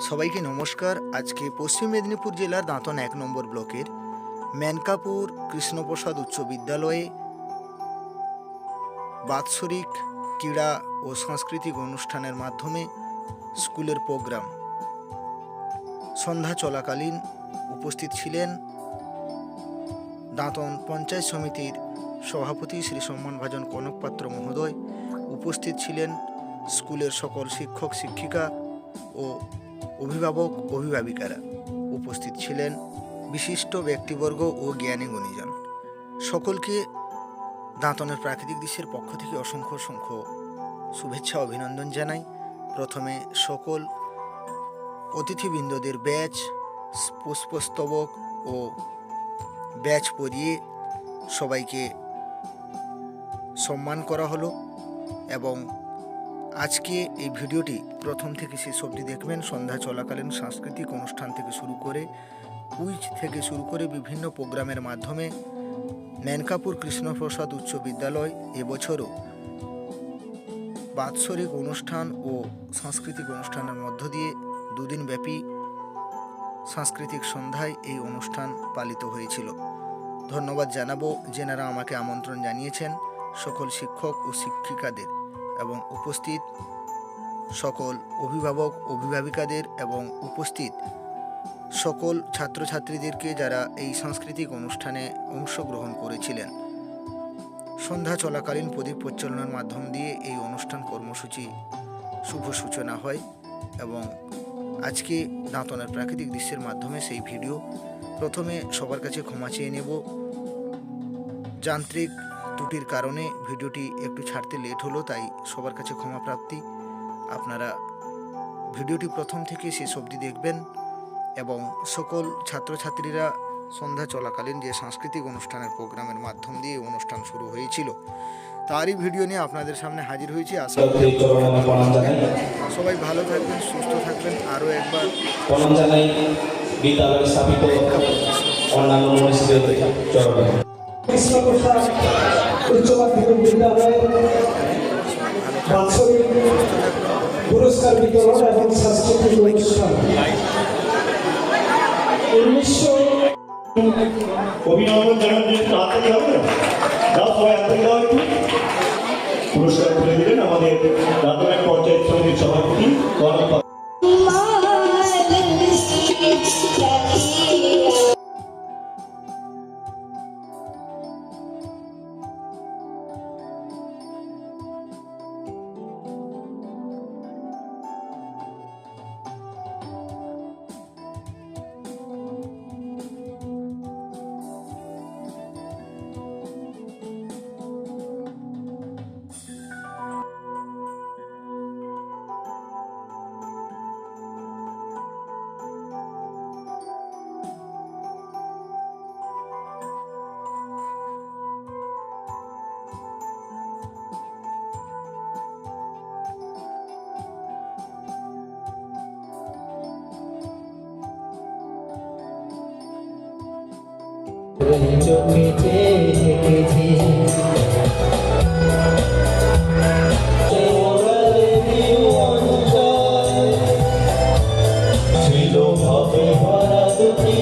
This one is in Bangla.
সবাইকে নমস্কার। আজকে পশ্চিম মেদিনীপুর জেলার দাঁতন 1 নম্বর ব্লকের মেনকাপুর কৃষ্ণপ্রসাদ উচ্চ বিদ্যালয়ে বাৎসরিক ক্রীড়া ও সাংস্কৃতিক অনুষ্ঠানের মাধ্যমে স্কুলের প্রোগ্রাম সন্ধ্যা চলাকালীন উপস্থিত ছিলেন দাঁতন পঞ্চায়েত সমিতির সভাপতি শ্রী সম্মানভাজন কনক পাত্র মহোদয়। উপস্থিত ছিলেন স্কুলের সকল শিক্ষক শিক্ষিকা ও অভিভাবক অভিভাবিকারা। উপস্থিত ছিলেন বিশিষ্ট ব্যক্তিবর্গ ও জ্ঞানী গুণীজন। সকলকে দাঁতনের প্রাকৃতিক দৃশ্যের পক্ষ থেকে অসংখ্য অসংখ্য শুভেচ্ছা অভিনন্দন জানাই। প্রথমে সকল অতিথিবৃন্দদের ব্যাচ পুষ্পস্তবক ও ব্যাচ পরিয়ে সবাইকে সম্মান করা হলো এবং আজকে এই ভিডিওটি প্রথম থেকে শেষ অবধি দেখবেন। সন্ধ্যা চলাকালীন সাংস্কৃতিক অনুষ্ঠান থেকে শুরু করে কুইজ থেকে শুরু করে বিভিন্ন প্রোগ্রামের মাধ্যমে মেনকাপুর কৃষ্ণপ্রসাদ উচ্চ বিদ্যালয় এবছরও বাৎসরিক অনুষ্ঠান ও সাংস্কৃতিক অনুষ্ঠানের মধ্য দিয়ে দুদিন ব্যাপী সাংস্কৃতিক সন্ধ্যায় এই অনুষ্ঠান পালিত হয়েছিল। ধন্যবাদ জানাবো যেনারা আমাকে আমন্ত্রণ জানিয়েছেন, সকল শিক্ষক ও শিক্ষিকাদের এবং উপস্থিত সকল অভিভাবক অভিভাবিকাদের এবং উপস্থিত সকল ছাত্রছাত্রীদেরকে যারা এই সাংস্কৃতিক অনুষ্ঠানে অংশগ্রহণ করেছিলেন। সন্ধ্যা চলাকালীন প্রদীপ প্রজ্বলনের মাধ্যম দিয়ে এই অনুষ্ঠান কর্মসূচি শুভ সূচনা হয় এবং আজকে দাঁতনের প্রাকৃতিক দৃশ্যের মাধ্যমে সেই ভিডিও। প্রথমে সবার কাছে ক্ষমা চেয়ে নেব, যান্ত্রিক ত্রুটির কারণে ভিডিওটি একটু ছাড়তে লেট হলো, তাই সবার কাছে ক্ষমা প্রার্থী। আপনারা ভিডিওটি প্রথম থেকে শেষ অবধি দেখবেন এবং সকল ছাত্রছাত্রীরা সন্ধ্যা চলাকালীন যে সাংস্কৃতিক অনুষ্ঠানের প্রোগ্রামের মাধ্যম দিয়ে অনুষ্ঠান শুরু হয়েছিল তারই ভিডিও নিয়ে আপনাদের সামনে হাজির হয়েছি। আশা করি সবাই ভালো থাকবেন, সুস্থ থাকবেন। আরও একবার পুরস্কার বিতরণ এবং সাংস্কৃতিক অনুষ্ঠান অভিনন্দন জানানোর জন্য হাতে হবে সবাই হাতে দেওয়া একটু পুরস্কার তুলে দিলেন আমাদের দাঁতনের পঞ্চায়েত সমিতির সভাপতি কনক। চোখেতে দেখেছি ছিল ভাবে ভরা দুটি